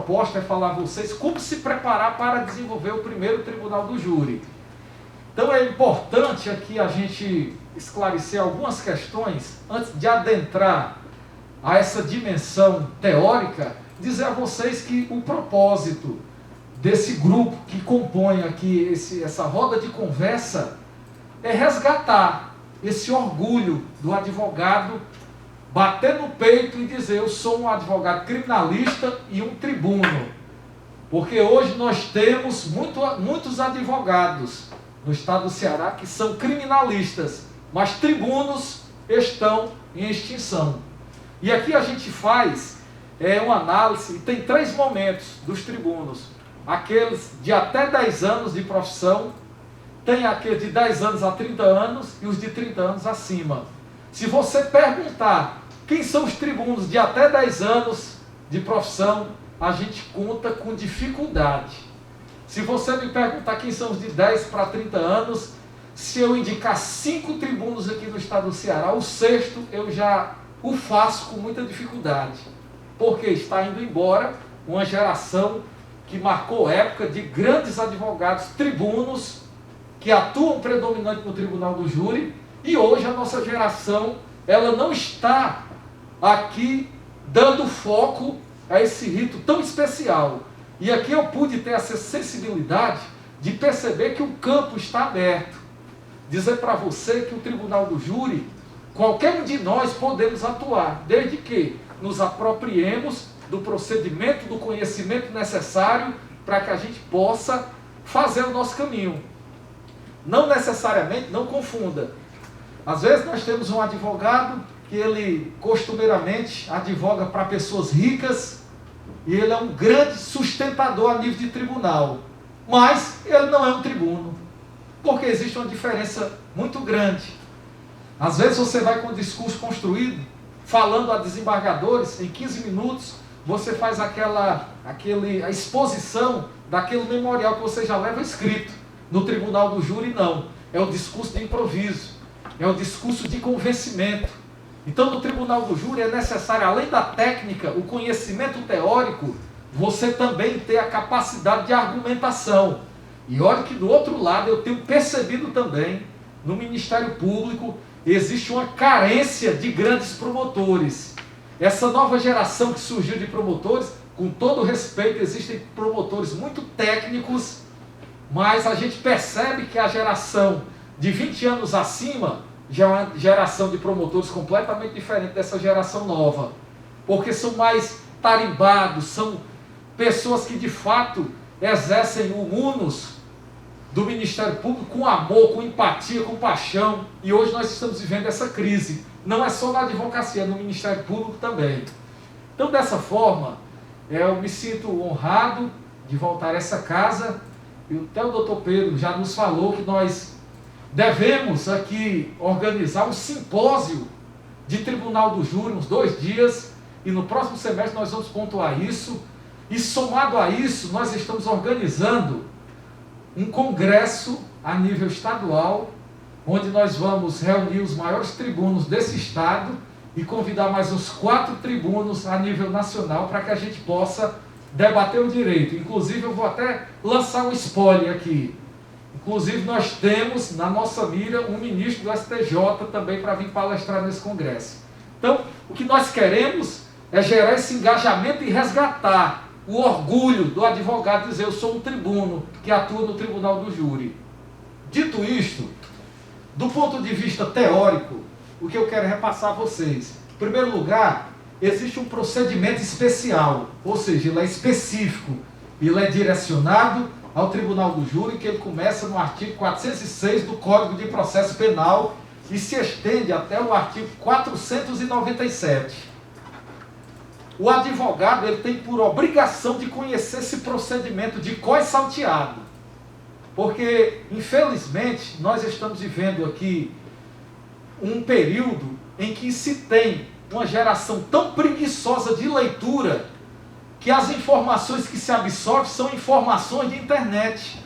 proposta é falar a vocês como se preparar para desenvolver o primeiro tribunal do júri. Então é importante aqui a gente esclarecer algumas questões antes de adentrar a essa dimensão teórica, dizer a vocês que o propósito desse grupo que compõe aqui essa roda de conversa é resgatar esse orgulho do advogado, bater no peito e dizer: eu sou um advogado criminalista e um tribuno. Porque hoje nós temos muitos advogados no estado do Ceará que são criminalistas, mas tribunos estão em extinção. E aqui a gente faz uma análise, e tem 3 momentos dos tribunos: aqueles de até 10 anos de profissão, tem aqueles de 10 anos a 30 anos e os de 30 anos acima. Se você perguntar quem são os tribunos de até 10 anos de profissão, a gente conta com dificuldade. Se você me perguntar quem são os de 10 para 30 anos, se eu indicar 5 tribunos aqui no estado do Ceará, o 6º eu já o faço com muita dificuldade. Porque está indo embora uma geração que marcou época de grandes advogados tribunos que atuam predominante no tribunal do júri, e hoje a nossa geração ela não está aqui dando foco a esse rito tão especial. E aqui eu pude ter essa sensibilidade de perceber que o campo está aberto. Dizer para você que o tribunal do júri, qualquer um de nós podemos atuar, desde que nos apropriemos do procedimento, do conhecimento necessário para que a gente possa fazer o nosso caminho. Não necessariamente, não confunda. Às vezes nós temos um advogado que ele costumeiramente advoga para pessoas ricas e ele é um grande sustentador a nível de tribunal, mas ele não é um tribuno, porque existe uma diferença muito grande. Às vezes você vai com um discurso construído, falando a desembargadores, em 15 minutos, você faz a exposição daquele memorial que você já leva escrito. No tribunal do júri, não. É o discurso de improviso, é o discurso de convencimento. Então, no tribunal do júri é necessário, além da técnica, o conhecimento teórico, você também ter a capacidade de argumentação. E olha que do outro lado eu tenho percebido também, no Ministério Público, existe uma carência de grandes promotores. Essa nova geração que surgiu de promotores, com todo respeito, existem promotores muito técnicos, mas a gente percebe que a geração de 20 anos acima já é uma geração de promotores completamente diferente dessa geração nova, porque são mais tarimbados, são pessoas que de fato exercem o munus do Ministério Público com amor, com empatia, com paixão, e hoje nós estamos vivendo essa crise, não é só na advocacia, é no Ministério Público também. Então, dessa forma, eu me sinto honrado de voltar a essa casa, e até o doutor Pedro já nos falou que nós devemos aqui organizar um simpósio de tribunal do júri, uns 2 dias, e no próximo semestre nós vamos pontuar isso, e somado a isso, nós estamos organizando um congresso a nível estadual, onde nós vamos reunir os maiores tribunos desse estado e convidar mais uns 4 tribunos a nível nacional para que a gente possa debater o direito. Inclusive eu vou até lançar um spoiler aqui. Inclusive nós temos na nossa mira um ministro do STJ também para vir palestrar nesse congresso. Então, o que nós queremos é gerar esse engajamento e resgatar o orgulho do advogado, dizer: eu sou um tribuno que atua no tribunal do júri. Dito isto, do ponto de vista teórico, o que eu quero repassar a vocês. Em primeiro lugar, existe um procedimento especial, ou seja, ele é específico, ele é direcionado ao tribunal do júri, que ele começa no artigo 406 do Código de Processo Penal e se estende até o artigo 497. O advogado ele tem por obrigação de conhecer esse procedimento de cós salteado, porque, infelizmente, nós estamos vivendo aqui um período em que se tem uma geração tão preguiçosa de leitura que as informações que se absorvem são informações de internet.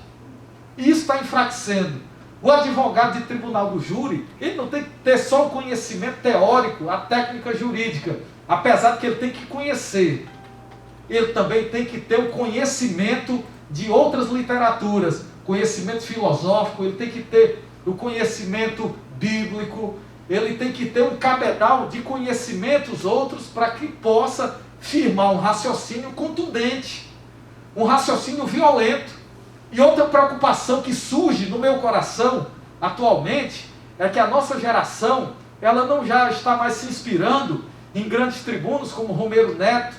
E isso está enfraquecendo. O advogado de tribunal do júri, ele não tem que ter só o conhecimento teórico, a técnica jurídica, apesar de que ele tem que conhecer. ele também tem que ter o conhecimento de outras literaturas, conhecimento filosófico, ele tem que ter o conhecimento bíblico, ele tem que ter um cabedal de conhecimentos outros para que possa firmar um raciocínio contundente, um raciocínio violento. E outra preocupação que surge no meu coração atualmente é que a nossa geração, ela não já está mais se inspirando em grandes tribunos como Romero Neto.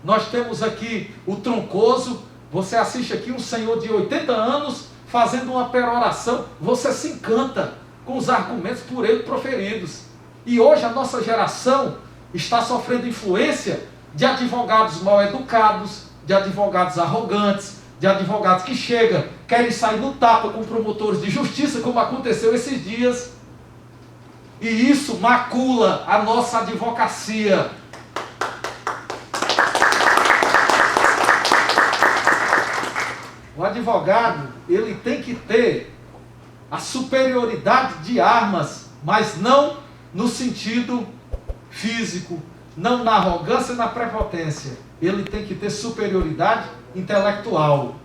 Nós temos aqui o Troncoso, você assiste aqui um senhor de 80 anos fazendo uma peroração, você se encanta com os argumentos por ele proferidos. E hoje a nossa geração está sofrendo influência de advogados mal educados, de advogados arrogantes, de advogados que chegam, querem sair no tapa com promotores de justiça, como aconteceu esses dias. E isso macula a nossa advocacia. O advogado, ele tem que ter a superioridade de armas, mas não no sentido físico, não na arrogância e na prepotência. Ele tem que ter superioridade intelectual.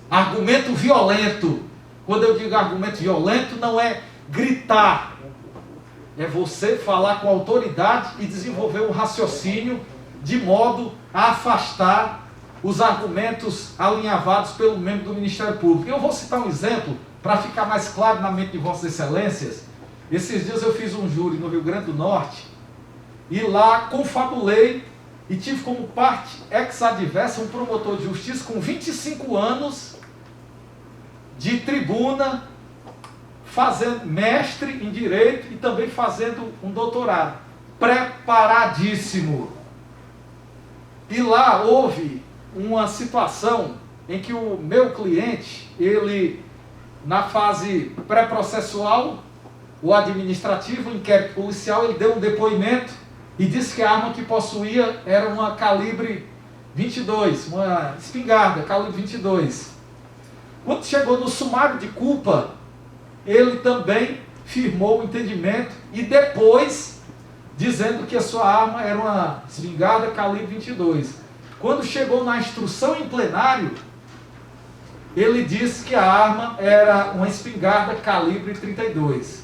Argumento violento. Quando eu digo argumento violento, não é gritar. É você falar com autoridade e desenvolver um raciocínio de modo a afastar os argumentos alinhavados pelo membro do Ministério Público. Eu vou citar um exemplo para ficar mais claro na mente de Vossas Excelências. Esses dias eu fiz um júri no Rio Grande do Norte e lá confabulei e tive como parte ex-adversa um promotor de justiça com 25 anos de tribuna, fazendo mestre em direito e também fazendo um doutorado. Preparadíssimo. E lá houve uma situação em que o meu cliente, ele, na fase pré-processual, o administrativo, o inquérito policial, ele deu um depoimento e disse que a arma que possuía era uma calibre 22, uma espingarda calibre 22. Quando chegou no sumário de culpa, ele também firmou o entendimento e depois dizendo que a sua arma era uma espingarda calibre 22. Quando chegou na instrução em plenário, ele disse que a arma era uma espingarda calibre 32.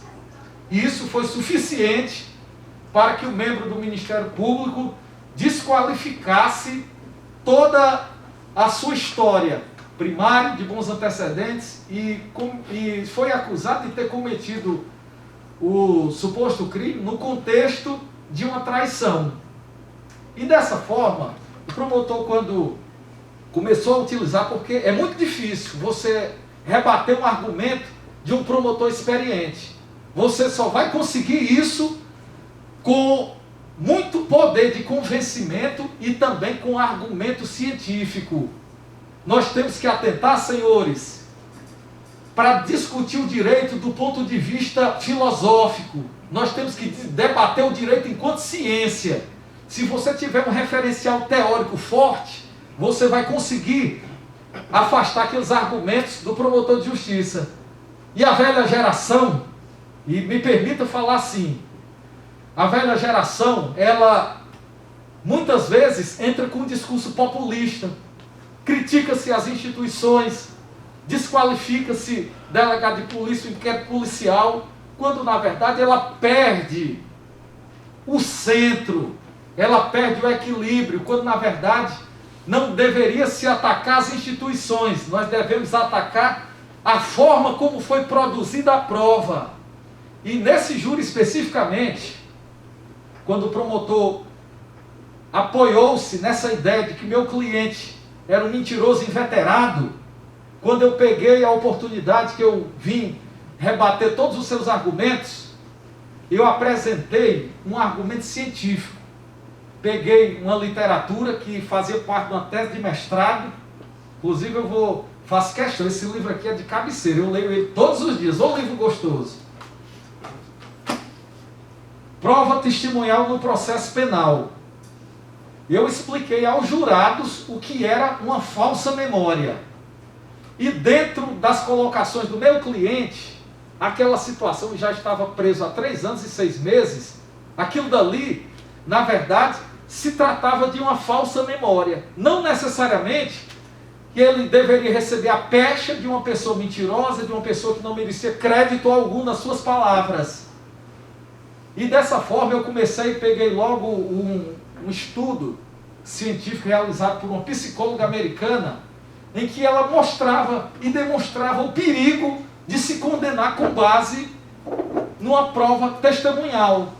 Isso foi suficiente para que o membro do Ministério Público desqualificasse toda a sua história primária, de bons antecedentes, e foi acusado de ter cometido o suposto crime no contexto de uma traição. E dessa forma, o promotor, quando começou a utilizar, porque é muito difícil você rebater um argumento de um promotor experiente. Você só vai conseguir isso com muito poder de convencimento e também com argumento científico. Nós temos que atentar, senhores, para discutir o direito do ponto de vista filosófico. Nós temos que debater o direito enquanto ciência. Se você tiver um referencial teórico forte, você vai conseguir afastar aqueles argumentos do promotor de justiça. E a velha geração, e me permita falar assim, a velha geração, ela muitas vezes entra com um discurso populista, critica-se as instituições, desqualifica-se delegado de polícia, inquérito policial, quando na verdade ela perde o centro, ela perde o equilíbrio, quando na verdade não deveria se atacar as instituições, nós devemos atacar a forma como foi produzida a prova. E nesse júri especificamente, quando o promotor apoiou-se nessa ideia de que meu cliente era um mentiroso inveterado, quando eu peguei a oportunidade que eu vim rebater todos os seus argumentos, eu apresentei um argumento científico. Peguei uma literatura que fazia parte de uma tese de mestrado, inclusive faço questão, esse livro aqui é de cabeceira, eu leio ele todos os dias, ô livro gostoso. Prova testemunhal no processo penal. Eu expliquei aos jurados o que era uma falsa memória. E dentro das colocações do meu cliente, aquela situação já estava preso há 3 anos e 6 meses, aquilo dali, na verdade, se tratava de uma falsa memória. Não necessariamente que ele deveria receber a pecha de uma pessoa mentirosa, de uma pessoa que não merecia crédito algum nas suas palavras. E dessa forma eu comecei e peguei logo um estudo científico realizado por uma psicóloga americana, em que ela mostrava e demonstrava o perigo de se condenar com base numa prova testemunhal.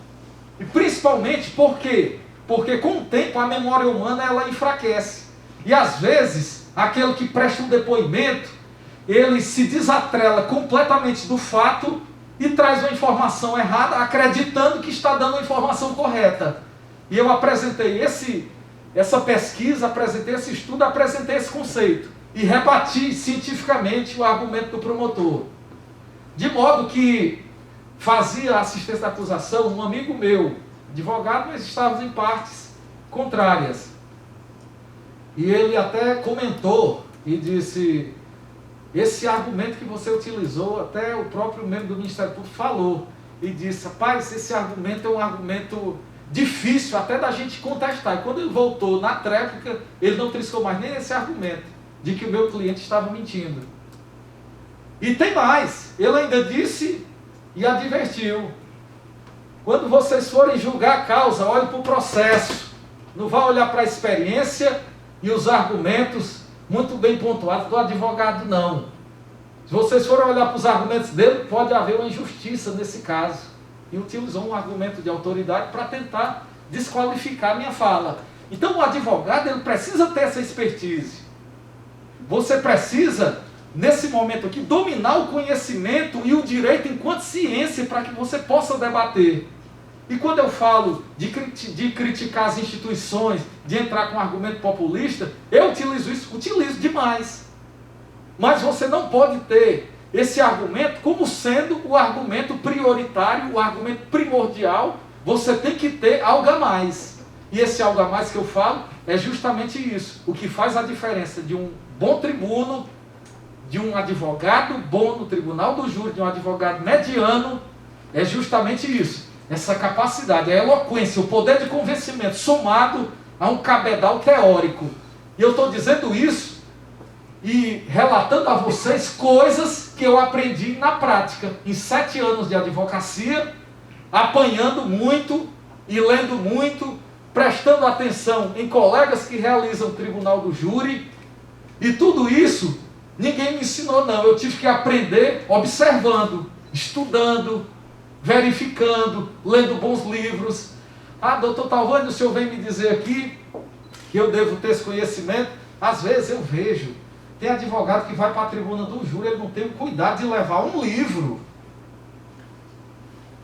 E principalmente por quê? Porque com o tempo a memória humana ela enfraquece. E às vezes, aquele que presta um depoimento, ele se desatrela completamente do fato e traz uma informação errada, acreditando que está dando a informação correta. E eu apresentei essa pesquisa, apresentei esse estudo, apresentei esse conceito. E rebati cientificamente o argumento do promotor. De modo que fazia a assistência da acusação um amigo meu, advogado, mas estávamos em partes contrárias. E ele até comentou e disse: esse argumento que você utilizou, até o próprio membro do Ministério Público falou, e disse: rapaz, esse argumento é um argumento difícil até da gente contestar. E quando ele voltou na tréplica, ele não triscou mais nem esse argumento de que o meu cliente estava mentindo. E tem mais, ele ainda disse e advertiu: quando vocês forem julgar a causa, olhe para o processo, não vá olhar para a experiência e os argumentos muito bem pontuados do advogado, não. Se vocês forem olhar para os argumentos dele, pode haver uma injustiça nesse caso. E utilizou um argumento de autoridade para tentar desqualificar a minha fala. Então o advogado ele precisa ter essa expertise. Você precisa, nesse momento aqui, dominar o conhecimento e o direito enquanto ciência para que você possa debater. E quando eu falo de criticar as instituições, de entrar com um argumento populista, eu utilizo isso, utilizo demais. Mas você não pode ter esse argumento como sendo o argumento prioritário, o argumento primordial. Você tem que ter algo a mais. E esse algo a mais que eu falo é justamente isso. O que faz a diferença de um bom tribuno, de um advogado bom no tribunal do júri, de um advogado mediano, é justamente isso. Essa capacidade, a eloquência, o poder de convencimento somado a um cabedal teórico. E eu estou dizendo isso e relatando a vocês coisas que eu aprendi na prática, em 7 anos de advocacia, apanhando muito e lendo muito, prestando atenção em colegas que realizam o tribunal do júri. E tudo isso ninguém me ensinou, não. Eu tive que aprender observando, estudando, verificando, lendo bons livros. Ah, doutor Talvani, o senhor vem me dizer aqui que eu devo ter esse conhecimento. Às vezes eu vejo, tem advogado que vai para a tribuna do júri, ele não tem o cuidado de levar um livro.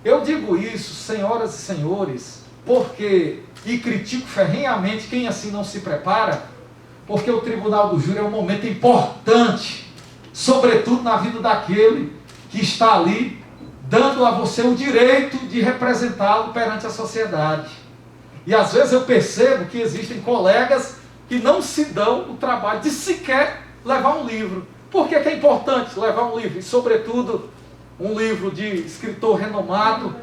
Eu digo isso, senhoras e senhores, porque, e critico ferrenhamente quem assim não se prepara, porque o tribunal do júri é um momento importante, sobretudo na vida daquele que está ali, dando a você o direito de representá-lo perante a sociedade. E às vezes eu percebo que existem colegas que não se dão o trabalho de sequer levar um livro. Por que é importante levar um livro? E sobretudo, um livro de escritor renomado.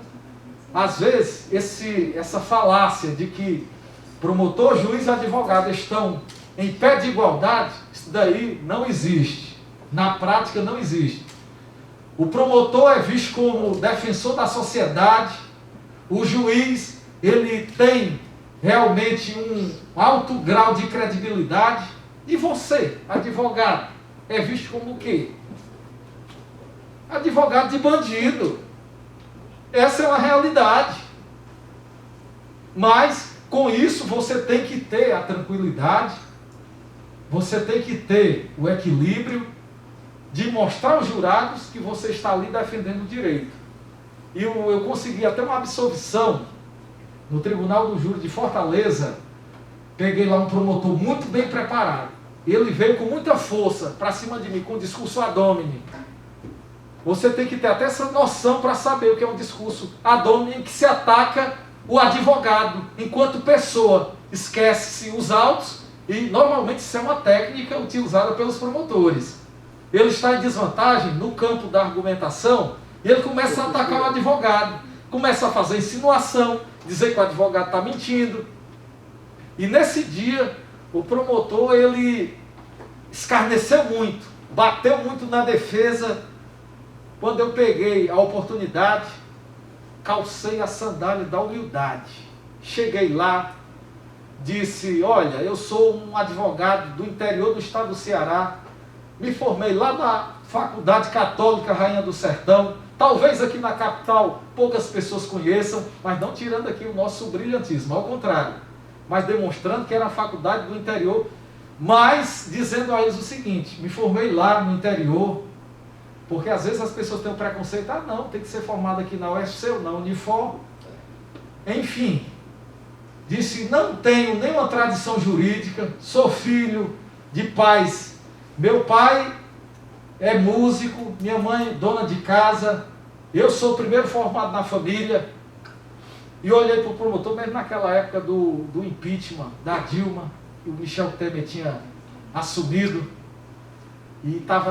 Às vezes, essa falácia de que promotor, juiz e advogado estão em pé de igualdade, isso daí não existe. Na prática não existe. O promotor é visto como defensor da sociedade, o juiz, ele tem realmente um alto grau de credibilidade, e você, advogado, é visto como o quê? Advogado de bandido. Essa é uma realidade. Mas, com isso, você tem que ter a tranquilidade, você tem que ter o equilíbrio de mostrar aos jurados que você está ali defendendo o direito. E eu consegui até uma absolvição no Tribunal do Júri de Fortaleza. Peguei lá um promotor muito bem preparado. Ele veio com muita força para cima de mim, com um discurso ad hominem. Você tem que ter até essa noção para saber o que é um discurso ad hominem, que se ataca o advogado enquanto pessoa. Esquece-se os autos, e normalmente isso é uma técnica utilizada pelos promotores. Ele está em desvantagem no campo da argumentação, e ele começa a atacar o advogado, começa a fazer insinuação, dizer que o advogado está mentindo. E nesse dia, o promotor, ele escarneceu muito, bateu muito na defesa. Quando eu peguei a oportunidade, calcei a sandália da humildade. Cheguei lá, disse: olha, eu sou um advogado do interior do estado do Ceará, me formei lá na Faculdade Católica Rainha do Sertão, talvez aqui na capital poucas pessoas conheçam, mas não tirando aqui o nosso brilhantismo, ao contrário, mas demonstrando que era a faculdade do interior, mas dizendo a eles o seguinte: me formei lá no interior, porque às vezes as pessoas têm o preconceito: ah não, tem que ser formado aqui na UFC ou na Unifor. Enfim, disse: não tenho nenhuma tradição jurídica, sou filho de pais. Meu pai é músico, minha mãe dona de casa, eu sou o primeiro formado na família. E olhei para o promotor, mesmo naquela época do impeachment da Dilma, que o Michel Temer tinha assumido, e estava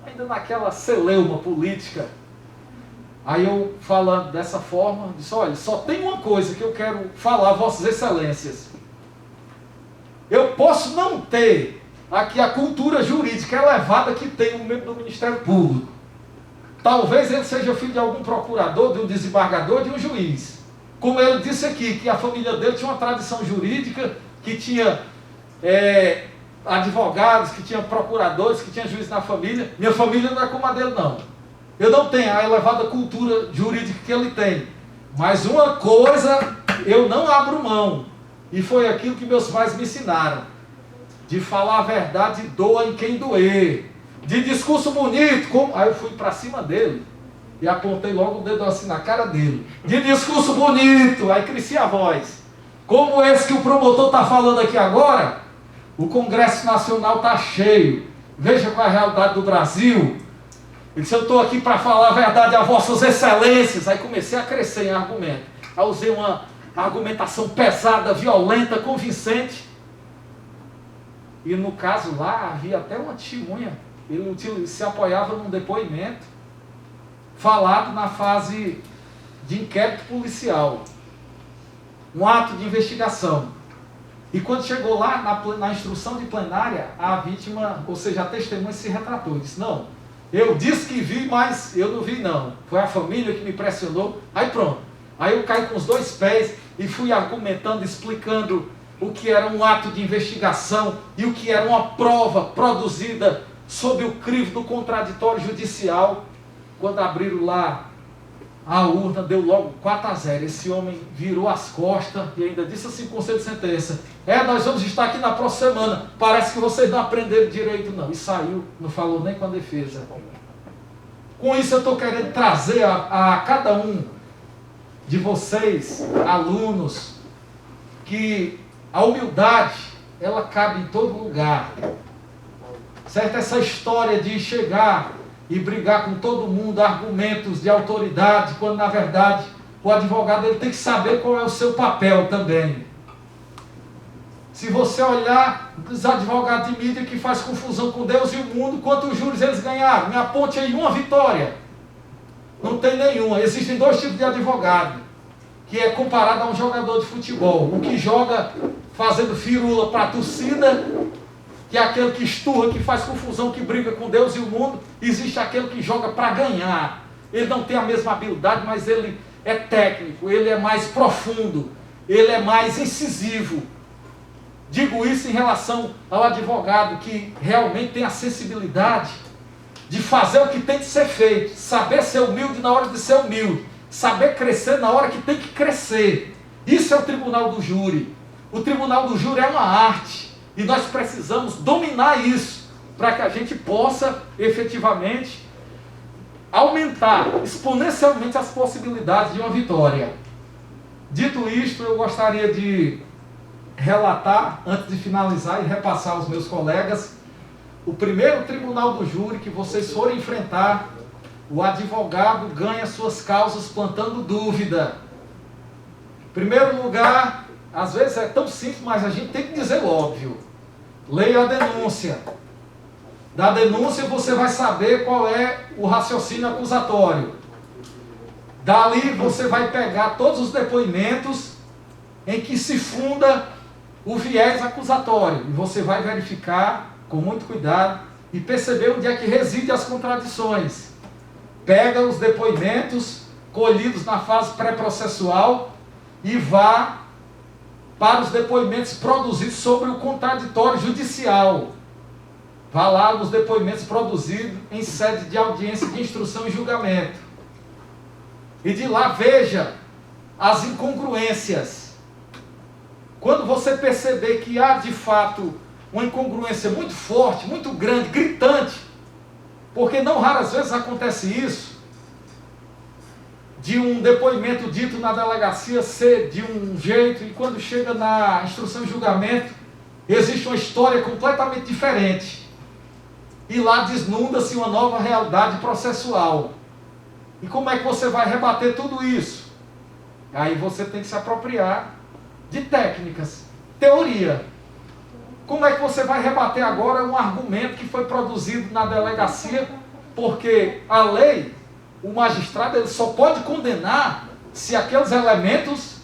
ainda naquela celeuma política. Aí eu, falando dessa forma, disse: olha, só tem uma coisa que eu quero falar, Vossas Excelências. Eu posso não ter aqui a cultura jurídica elevada que tem um membro do Ministério Público. Talvez ele seja filho de algum procurador, de um desembargador, de um juiz. Como ele disse aqui, que a família dele tinha uma tradição jurídica, que tinha advogados, que tinha procuradores, que tinha juiz na família. Minha família não é como a dele, não. Eu não tenho a elevada cultura jurídica que ele tem. Mas uma coisa eu não abro mão. E foi aquilo que meus pais me ensinaram: de falar a verdade, doa em quem doer. De discurso bonito, como... Aí eu fui para cima dele e apontei logo o dedo assim na cara dele. De discurso bonito, aí cresci a voz. Como esse que o promotor está falando aqui agora, o Congresso Nacional está cheio. Veja qual é a realidade do Brasil. Ele disse: eu estou aqui para falar a verdade a Vossas Excelências. Aí comecei a crescer em argumento. Aí usei uma argumentação pesada, violenta, convincente. E no caso lá, havia até uma testemunha. Ele se apoiava num depoimento falado na fase de inquérito policial, um ato de investigação. E quando chegou lá, na instrução de plenária, a vítima, ou seja, a testemunha, se retratou. Disse: não, eu disse que vi, mas eu não vi não. Foi a família que me pressionou. Aí pronto. Aí eu caí com os dois pés e fui argumentando, explicando o que era um ato de investigação e o que era uma prova produzida sob o crivo do contraditório judicial. Quando abriram lá a urna, deu logo 4-0. Esse homem virou as costas e ainda disse assim: conselho de sentença: nós vamos estar aqui na próxima semana, parece que vocês não aprenderam direito não. E saiu, não falou nem com a defesa. Com isso eu estou querendo trazer a cada um de vocês, alunos, que a humildade, ela cabe em todo lugar. Certo? Essa história de chegar e brigar com todo mundo, argumentos de autoridade, quando na verdade o advogado ele tem que saber qual é o seu papel também. Se você olhar os advogados de mídia que faz confusão com Deus e o mundo, quantos júris eles ganharam? Me aponte aí uma vitória. Não tem nenhuma. Existem dois tipos de advogado, que é comparado a um jogador de futebol. O que joga fazendo firula para a torcida, que é aquele que esturra, que faz confusão, que briga com Deus e o mundo. Existe aquele que joga para ganhar. Ele não tem a mesma habilidade, mas ele é técnico, ele é mais profundo, ele é mais incisivo. Digo isso em relação ao advogado que realmente tem a sensibilidade de fazer o que tem de ser feito, saber ser humilde na hora de ser humilde, saber crescer na hora que tem que crescer. Isso é o tribunal do júri. O tribunal do júri é uma arte e nós precisamos dominar isso para que a gente possa efetivamente aumentar exponencialmente as possibilidades de uma vitória. Dito isto, eu gostaria de relatar, antes de finalizar e repassar aos meus colegas, o primeiro tribunal do júri que vocês forem enfrentar. O advogado ganha suas causas plantando dúvida. Em primeiro lugar, às vezes é tão simples, mas a gente tem que dizer o óbvio. Leia a denúncia. Da denúncia você vai saber qual é o raciocínio acusatório. Dali você vai pegar todos os depoimentos em que se funda o viés acusatório. E você vai verificar com muito cuidado e perceber onde é que residem as contradições. Pega os depoimentos colhidos na fase pré-processual e vá para os depoimentos produzidos sobre o contraditório judicial. Vá lá nos depoimentos produzidos em sede de audiência de instrução e julgamento. E de lá veja as incongruências. Quando você perceber que há de fato uma incongruência muito forte, muito grande, gritante, porque não raras vezes acontece isso, de um depoimento dito na delegacia ser de um jeito, e quando chega na instrução e julgamento, existe uma história completamente diferente. E lá desnuda-se uma nova realidade processual. E como é que você vai rebater tudo isso? Aí você tem que se apropriar de técnicas, teoria. Como é que você vai rebater agora um argumento que foi produzido na delegacia? Porque a lei, o magistrado, ele só pode condenar se aqueles elementos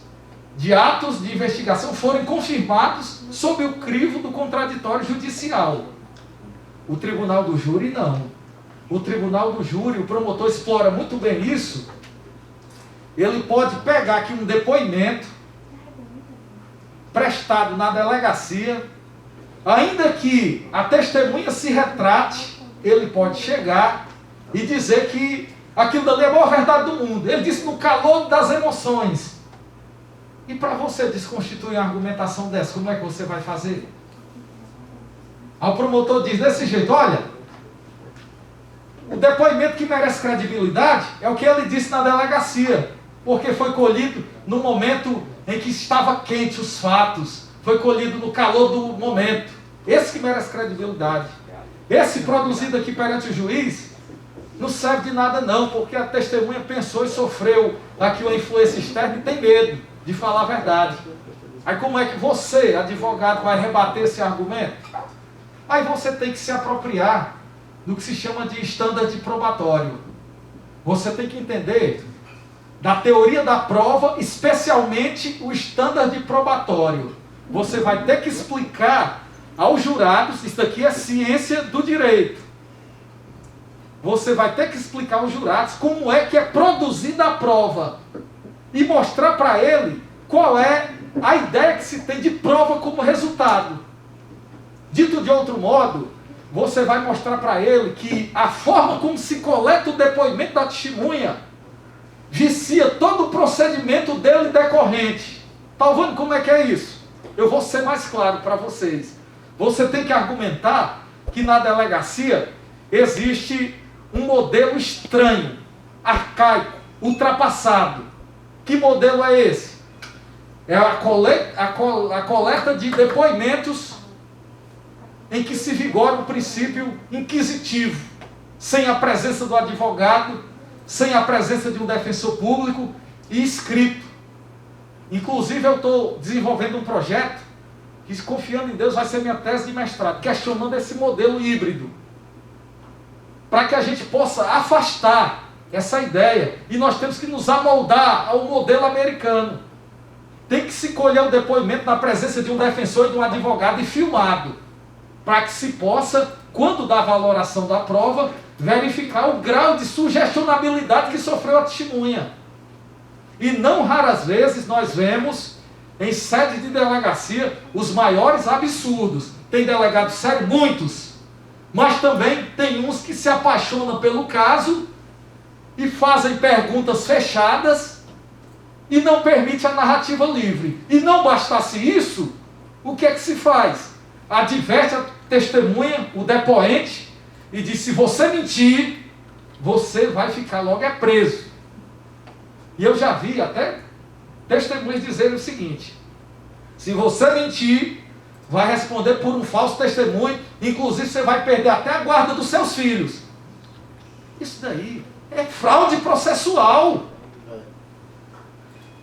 de atos de investigação forem confirmados sob o crivo do contraditório judicial. O tribunal do júri não. O tribunal do júri, o promotor explora muito bem isso. Ele pode pegar aqui um depoimento prestado na delegacia, ainda que a testemunha se retrate, ele pode chegar e dizer que aquilo dali é a maior verdade do mundo. Ele disse no calor das emoções. E para você desconstituir uma argumentação dessa, como é que você vai fazer? Aí o promotor diz desse jeito: olha, o depoimento que merece credibilidade é o que ele disse na delegacia, porque foi colhido no momento em que estava quente os fatos, foi colhido no calor do momento. Esse que merece credibilidade. Esse produzido aqui perante o juiz não serve de nada não, porque a testemunha pensou e sofreu aqui uma influência externa e tem medo de falar a verdade. Aí como é que você, advogado, vai rebater esse argumento? Aí você tem que se apropriar do que se chama de estandarte probatório. Você tem que entender da teoria da prova, especialmente o estandarte probatório. Você vai ter que explicar aos jurados, isso daqui é ciência do direito. Você vai ter que explicar aos jurados como é que é produzida a prova e mostrar para ele qual é a ideia que se tem de prova como resultado. Dito de outro modo, você vai mostrar para ele que a forma como se coleta o depoimento da testemunha vicia todo o procedimento dele decorrente. Está vendo como é que é isso? Eu vou ser mais claro para vocês. Você tem que argumentar que na delegacia existe um modelo estranho, arcaico, ultrapassado. Que modelo é esse? É a coleta de depoimentos em que se vigora o princípio inquisitivo, sem a presença do advogado, sem a presença de um defensor público e escrito. Inclusive eu estou desenvolvendo um projeto que, confiando em Deus, vai ser minha tese de mestrado, questionando esse modelo híbrido, para que a gente possa afastar essa ideia, e nós temos que nos amoldar ao modelo americano. Tem que se colher o depoimento na presença de um defensor e de um advogado e filmado, para que se possa, quando da valoração da prova, verificar o grau de sugestionabilidade que sofreu a testemunha. E não raras vezes nós vemos, em sede de delegacia, os maiores absurdos. Tem delegado sério, muitos, mas também tem uns que se apaixonam pelo caso e fazem perguntas fechadas e não permite a narrativa livre. E não bastasse isso, o que é que se faz? Adverte a testemunha, o depoente, e diz: se você mentir, você vai ficar logo preso. E eu já vi até testemunhas dizerem o seguinte: se você mentir, vai responder por um falso testemunho, inclusive você vai perder até a guarda dos seus filhos. Isso daí é fraude processual.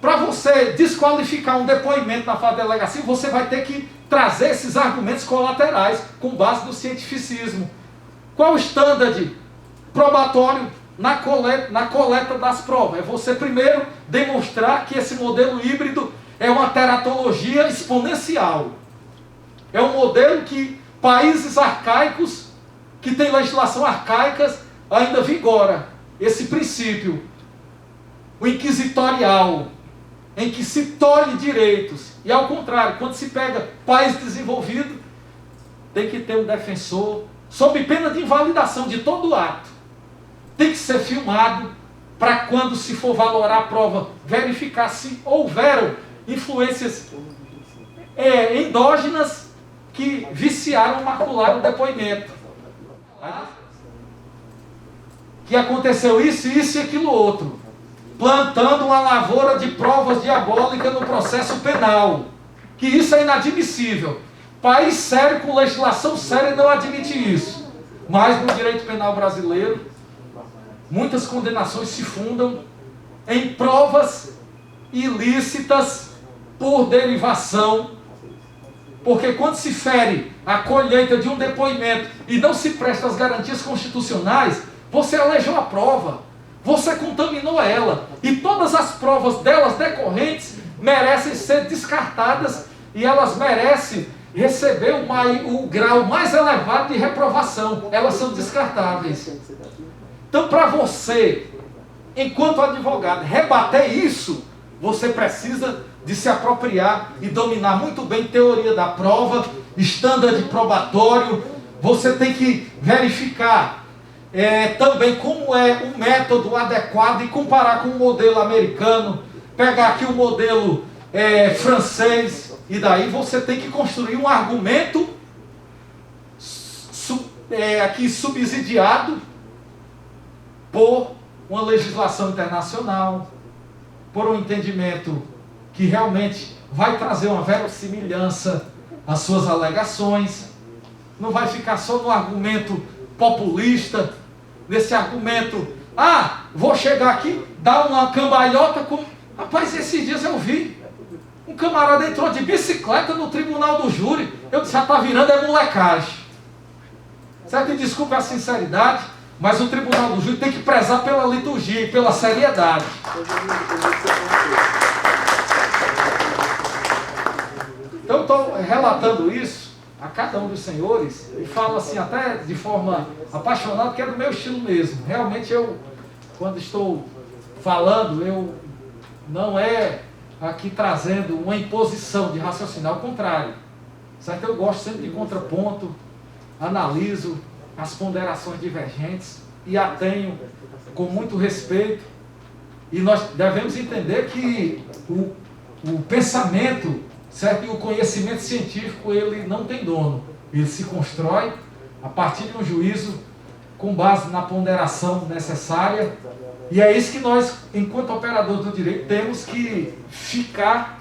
Para você desqualificar um depoimento na fase de delegacia, você vai ter que trazer esses argumentos colaterais com base no cientificismo. Qual o estandarte probatório na coleta das provas? É você primeiro demonstrar que esse modelo híbrido é uma teratologia exponencial. É um modelo que países arcaicos, que têm legislação arcaica, ainda vigora esse princípio, o inquisitorial, em que se tolhe direitos. E ao contrário, quando se pega país desenvolvido, tem que ter um defensor, sob pena de invalidação de todo o ato. Tem que ser filmado, para quando se for valorar a prova, verificar se houveram influências endógenas que viciaram, macularam o depoimento. Que aconteceu isso, isso e aquilo outro. Plantando uma lavoura de provas diabólicas no processo penal. Que isso é inadmissível. País sério, com legislação séria, não admite isso. Mas no direito penal brasileiro, muitas condenações se fundam em provas ilícitas por derivação. Porque quando se fere a colheita de um depoimento e não se presta as garantias constitucionais, você aleijou a prova, você contaminou ela. E todas as provas delas decorrentes merecem ser descartadas e elas merecem receber o grau mais elevado de reprovação. Elas são descartáveis. Então, para você, enquanto advogado, rebater isso, você precisa de se apropriar e dominar muito bem teoria da prova, estândar probatório. Você tem que verificar também como é o método adequado e comparar com o modelo americano, pegar aqui o modelo francês, e daí você tem que construir um argumento aqui subsidiado por uma legislação internacional, por um entendimento que realmente vai trazer uma verossimilhança às suas alegações. Não vai ficar só no argumento populista, nesse argumento, vou chegar aqui, dar uma cambalhota com... Rapaz, esses dias eu vi, um camarada entrou de bicicleta no tribunal do júri, eu disse, já está virando molecagem. Certo? E desculpe a sinceridade, mas o tribunal do júri tem que prezar pela liturgia e pela seriedade. Então eu estou relatando isso a cada um dos senhores e falo assim até de forma apaixonada, que é do meu estilo mesmo. Realmente eu, quando estou falando, eu não é aqui trazendo uma imposição de raciocínio, ao contrário. Certo? Eu gosto sempre de contraponto, analiso as ponderações divergentes e a tenho com muito respeito. E nós devemos entender que o pensamento, certo? E o conhecimento científico, ele não tem dono. Ele se constrói a partir de um juízo com base na ponderação necessária. E é isso que nós, enquanto operadores do direito, temos que ficar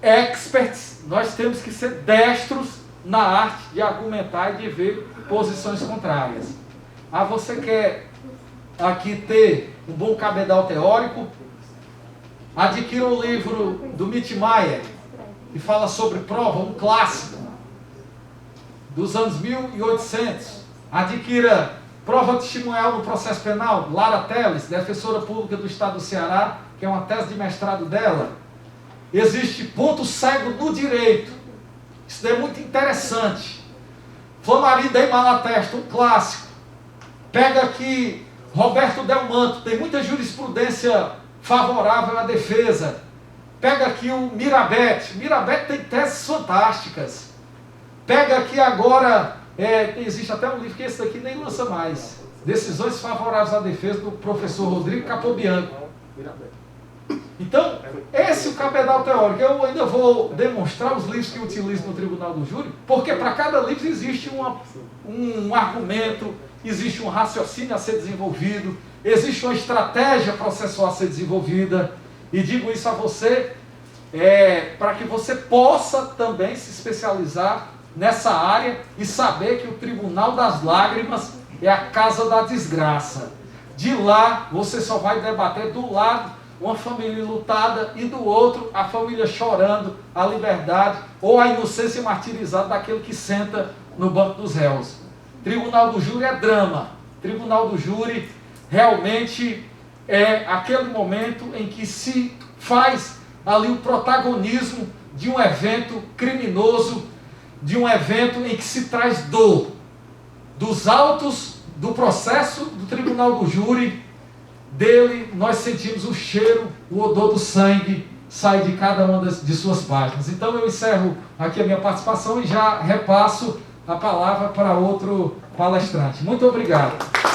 experts. Nós temos que ser destros na arte de argumentar e de ver posições contrárias. Você quer aqui ter um bom cabedal teórico? Adquira o livro do Mittermeier, que fala sobre prova, um clássico dos anos 1800. Adquira Prova Testemunhal no Processo Penal, Lara Teles, defensora pública do Estado do Ceará, que é uma tese de mestrado dela. Existe Ponto Cego no Direito. Isso é muito interessante. Flamarida e Malatesta, um clássico. Pega aqui Roberto Delmanto, tem muita jurisprudência favorável à defesa. Pega aqui o Mirabete. Mirabete tem teses fantásticas. Pega aqui agora, existe até um livro que esse daqui nem lança mais. Decisões favoráveis à defesa, do professor Rodrigo Capobianco. Então, esse é o cabedal teórico. Eu ainda vou demonstrar os livros que eu utilizo no Tribunal do Júri, porque para cada livro existe um argumento, existe um raciocínio a ser desenvolvido, existe uma estratégia processual a ser desenvolvida. E digo isso a você para que você possa também se especializar nessa área e saber que o Tribunal das Lágrimas é a casa da desgraça. De lá, você só vai debater do lado uma família lutada e do outro a família chorando a liberdade ou a inocência martirizada daquele que senta no banco dos réus. Tribunal do Júri é drama. Tribunal do Júri realmente é aquele momento em que se faz ali o protagonismo de um evento criminoso, de um evento em que se traz dor. Dos autos do processo do tribunal do júri, dele nós sentimos o cheiro, o odor do sangue sai de cada uma de suas páginas. Então eu encerro aqui a minha participação e já repasso a palavra para outro palestrante. Muito obrigado.